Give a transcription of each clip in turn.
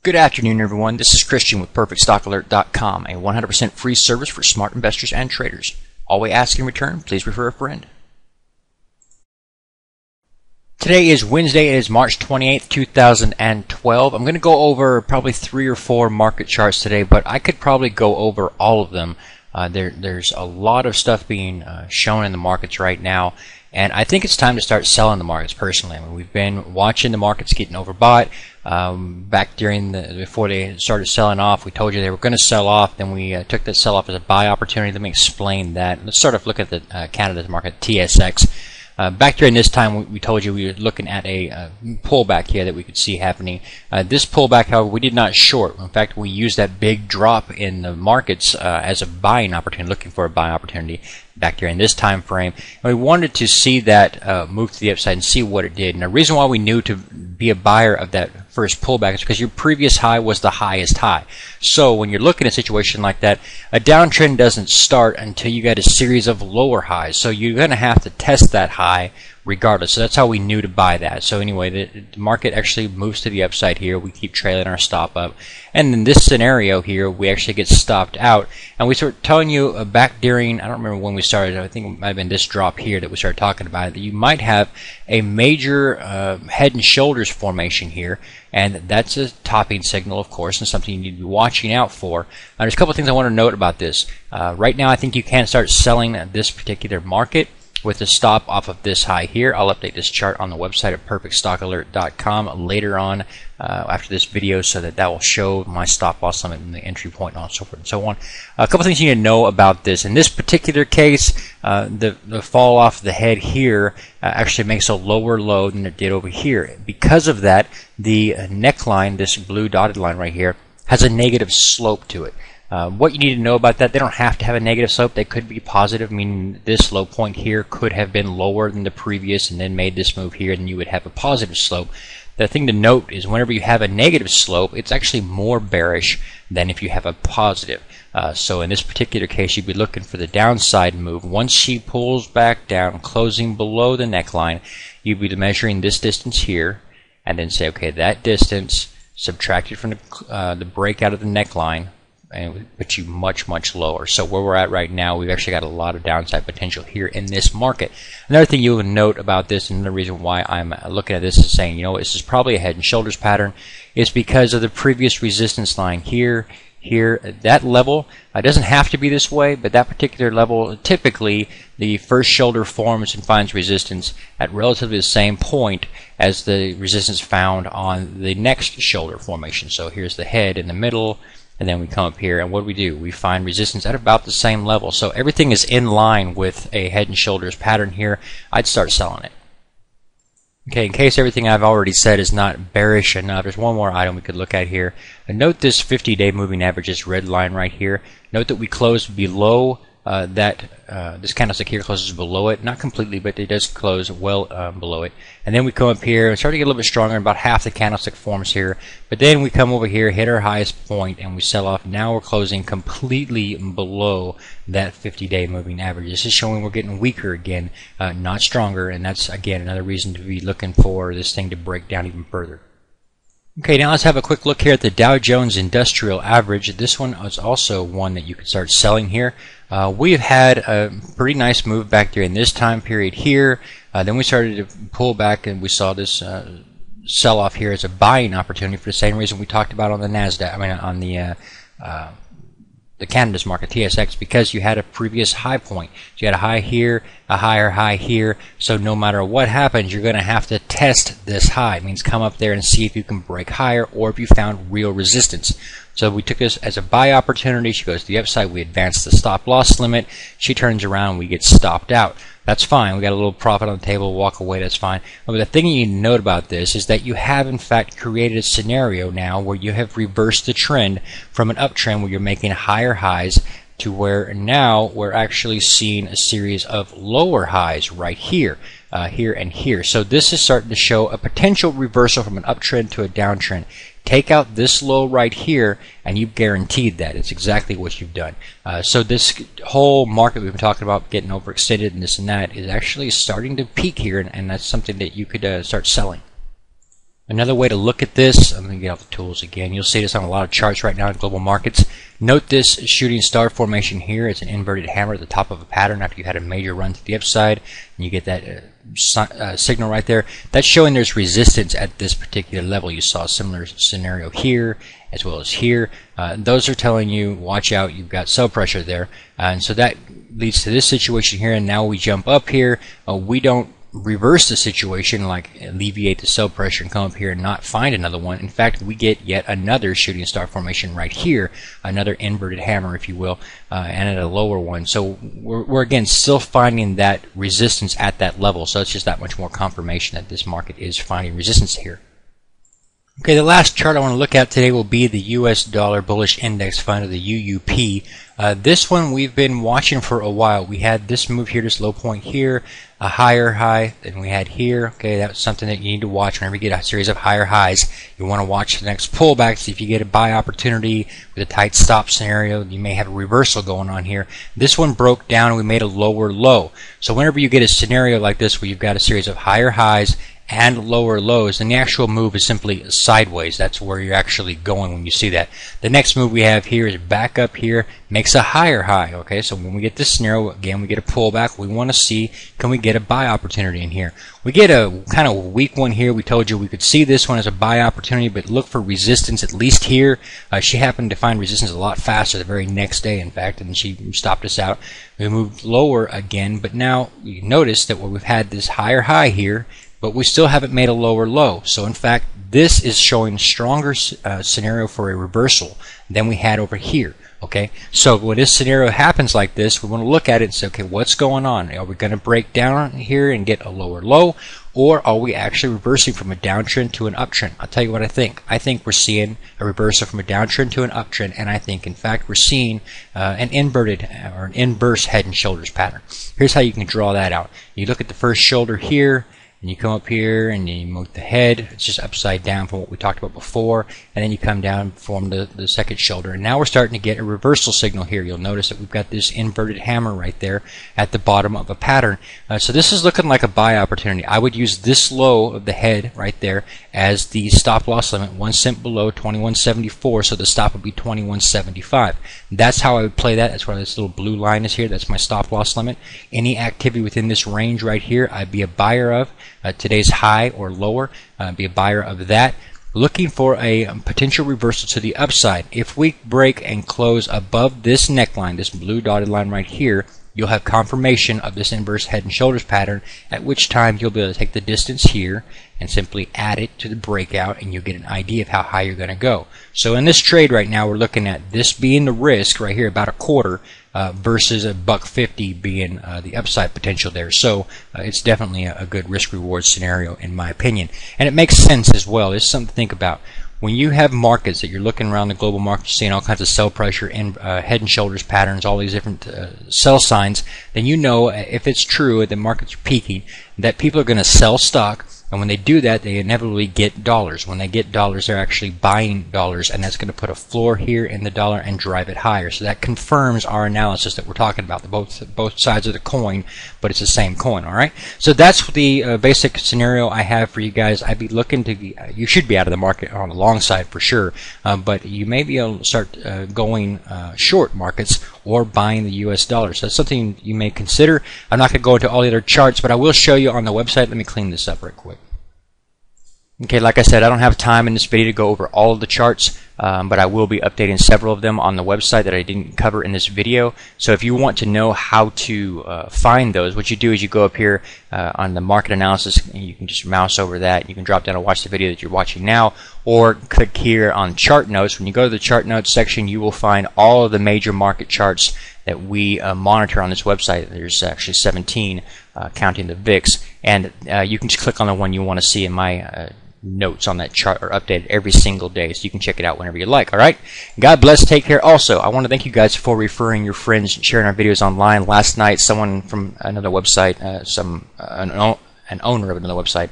Good afternoon, everyone. This is Christian with PerfectStockAlert.com, a 100% free service for smart investors and traders. All we ask in return, please refer a friend. Today is Wednesday. It is March 28th, 2012. I'm going to go over probably 3 or 4 market charts today, but I could probably go over all of them. There's a lot of stuff being shown in the markets right now, and I think it's time to start selling the markets personally. I mean, we've been watching the markets getting overbought. Back during before they started selling off, we told you they were going to sell off. Then we took that sell off as a buy opportunity. Let me explain that. Let's start off looking at the Canada's market, TSX. Back during this time, we told you we were looking at a pullback here that we could see happening. This pullback, however, we did not short. In fact, we used that big drop in the markets as a buying opportunity, looking for a buying opportunity back during this time frame. And we wanted to see that move to the upside and see what it did. And the reason why we knew to be a buyer of that first pullback is because your previous high was the highest high. So when you're looking at a situation like that, a downtrend doesn't start until you get a series of lower highs. So you're going to have to test that high regardless. So that's how we knew to buy that. So anyway, the market actually moves to the upside here. We keep trailing our stop up. And in this scenario here, we actually get stopped out. And we start telling you back during, I don't remember when we started, I think it might have been this drop here that we started talking about, that you might have a major head and shoulders formation here. And that's a topping signal, of course, and something you need to be watching out for. There's a couple of things I want to note about this. Right now, I think you can start selling this particular market with a stop off of this high here. I'll update this chart on the website at PerfectStockAlert.com later on after this video, so that will show my stop loss limit and the entry point and so forth and so on. A couple things you need to know about this. In this particular case, the fall off the head here actually makes a lower low than it did over here. Because of that, the neckline, this blue dotted line right here, has a negative slope to it. What you need to know about that, they don't have to have a negative slope. They could be positive, meaning this low point here could have been lower than the previous and then made this move here, and you would have a positive slope. The thing to note is whenever you have a negative slope, it's actually more bearish than if you have a positive. So in this particular case, you'd be looking for the downside move. Once she pulls back down, closing below the neckline, you'd be measuring this distance here, and then say, okay, that distance subtracted from the breakout of the neckline, and put you much, much lower. So where we're at right now, we've actually got a lot of downside potential here in this market. Another thing you'll note about this, and the reason why I'm looking at this is saying, you know, this is probably a head and shoulders pattern, is because of the previous resistance line here, that level. It doesn't have to be this way, but that particular level, typically the first shoulder forms and finds resistance at relatively the same point as the resistance found on the next shoulder formation. So here's the head in the middle, and then we come up here, and what do? We find resistance at about the same level. So everything is in line with a head and shoulders pattern here. I'd start selling it. Okay, in case everything I've already said is not bearish enough, there's one more item we could look at here. And note this 50-day moving average, this red line right here. Note that we closed below this candlestick here closes below it, not completely, but it does close well below it. And then we come up here and start to get a little bit stronger, about half the candlestick forms here. But then we come over here, hit our highest point, and we sell off. Now we're closing completely below that 50-day moving average. This is showing we're getting weaker again, not stronger, and that's, again, another reason to be looking for this thing to break down even further. Okay, now let's have a quick look here at the Dow Jones Industrial Average. This one is also one that you could start selling here. We've had a pretty nice move back during this time period here. Then we started to pull back, and we saw this sell-off here as a buying opportunity for the same reason we talked about on the Nasdaq. I mean, on the Canada's market, TSX, because you had a previous high point. So you had a high here, a higher high here. So no matter what happens, you're going to have to test this high. It means come up there and see if you can break higher or if you found real resistance. So we took this as a buy opportunity. She goes to the upside. We advance the stop loss limit. She turns around. We get stopped out. That's fine. We got a little profit on the table. Walk away. That's fine. But the thing you need to note about this is that you have, in fact, created a scenario now where you have reversed the trend from an uptrend where you're making higher highs to where now we're actually seeing a series of lower highs right here, here and here. So this is starting to show a potential reversal from an uptrend to a downtrend. Take out this low right here, and you've guaranteed that. It's exactly what you've done. So this whole market we've been talking about getting overextended and this and that is actually starting to peak here, and that's something that you could start selling. Another way to look at this, I'm going to get off the tools again. You'll see this on a lot of charts right now in global markets. Note this shooting star formation here. It's an inverted hammer at the top of a pattern after you had a major run to the upside, and you get that signal right there. That's showing there's resistance at this particular level. You saw a similar scenario here as well as here. Those are telling you, watch out, you've got sell pressure there. And so that leads to this situation here, and now we jump up here. We don't reverse the situation, like alleviate the sell pressure and come up here and not find another one. In fact, we get yet another shooting star formation right here, another inverted hammer, if you will, and at a lower one. So we're again still finding that resistance at that level. So it's just that much more confirmation that this market is finding resistance here. Okay, the last chart I want to look at today will be the US Dollar Bullish Index Fund, or the UUP. This one we've been watching for a while. We had this move here, this low point here, a higher high than we had here. Okay, that's something that you need to watch whenever you get a series of higher highs. You want to watch the next pullback, see if you get a buy opportunity with a tight stop scenario. You may have a reversal going on here. This one broke down and we made a lower low. So whenever you get a scenario like this where you've got a series of higher highs and lower lows, and the actual move is simply sideways. That's where you're actually going when you see that. The next move we have here is back up here, makes a higher high. Okay, so when we get this scenario, again, we get a pullback. We want to see, can we get a buy opportunity in here? We get a kind of weak one here. We told you we could see this one as a buy opportunity, but look for resistance at least here. She happened to find resistance a lot faster the very next day, in fact, and she stopped us out. We moved lower again, but now you notice that we've had this higher high here, but we still haven't made a lower low. So in fact, this is showing stronger scenario for a reversal than we had over here. Okay, so when this scenario happens like this, we want to look at it and say, okay, what's going on? Are we going to break down here and get a lower low, or are we actually reversing from a downtrend to an uptrend? I'll tell you what I think. I think we're seeing a reversal from a downtrend to an uptrend, and I think, in fact, we're seeing an inverted or an inverse head and shoulders pattern. Here's how you can draw that out. You look at the first shoulder here, and you come up here and you move the head. It's just upside down from what we talked about before, and then you come down and form the second shoulder. And now we're starting to get a reversal signal here. You'll notice that we've got this inverted hammer right there at the bottom of a pattern. So this is looking like a buy opportunity. I would use this low of the head right there as the stop loss limit, 1 cent below 21.74, so the stop would be 21.75. That's how I would play that. That's why this little blue line is here. That's my stop loss limit. Any activity within this range right here, I'd be a buyer of. Today's high or lower, be a buyer of that. Looking for a potential reversal to the upside. If we break and close above this neckline, this blue dotted line right here, you'll have confirmation of this inverse head and shoulders pattern, at which time you'll be able to take the distance here and simply add it to the breakout, and you'll get an idea of how high you're going to go. So in this trade right now, we're looking at this being the risk right here, about a quarter, versus a $1.50 being the upside potential there. So it's definitely a good risk-reward scenario in my opinion. And it makes sense as well. It's something to think about. When you have markets that you're looking around the global market, seeing all kinds of sell pressure and head and shoulders patterns, all these different sell signs, then you know if it's true that the markets are peaking, that people are going to sell stock. And when they do that, they inevitably get dollars. When they get dollars, they're actually buying dollars, and that's going to put a floor here in the dollar and drive it higher. So that confirms our analysis that we're talking about, both sides of the coin, but it's the same coin. All right. So that's the basic scenario I have for you guys. I'd be looking to. You should be out of the market on the long side for sure, but you may be able to start going short markets or buying the U.S. dollars. So that's something you may consider. I'm not going to go into all the other charts, but I will show you on the website. Let me clean this up right quick. Okay, like I said, I don't have time in this video to go over all of the charts, but I will be updating several of them on the website that I didn't cover in this video. So if you want to know how to find those, what you do is you go up here on the market analysis, and you can just mouse over that. You can drop down and watch the video that you're watching now, or click here on chart notes. When you go to the chart notes section, you will find all of the major market charts that we monitor on this website. There's actually 17, counting the VIX, and you can just click on the one you want to see in my notes on that chart are updated every single day, so you can check it out whenever you like. All right, God bless, take care. Also, I want to thank you guys for referring your friends and sharing our videos online. Last night, someone from another website, an owner of another website,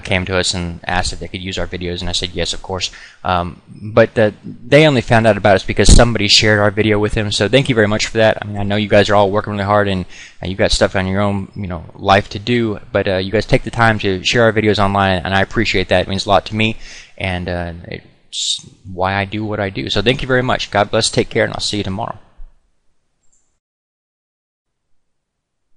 came to us and asked if they could use our videos, and I said yes, of course. But they only found out about us because somebody shared our video with them. So thank you very much for that. I mean, I know you guys are all working really hard, and you've got stuff on your own, life to do. But you guys take the time to share our videos online, and I appreciate that. It means a lot to me, and it's why I do what I do. So thank you very much. God bless. Take care, and I'll see you tomorrow.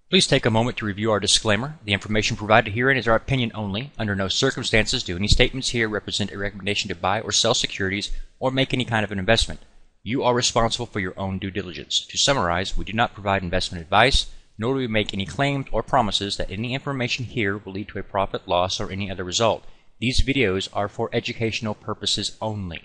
Please take a moment to review our disclaimer. The information provided herein is our opinion only. Under no circumstances do any statements here represent a recommendation to buy or sell securities or make any kind of an investment. You are responsible for your own due diligence. To summarize, we do not provide investment advice, nor do we make any claims or promises that any information here will lead to a profit, loss, or any other result. These videos are for educational purposes only.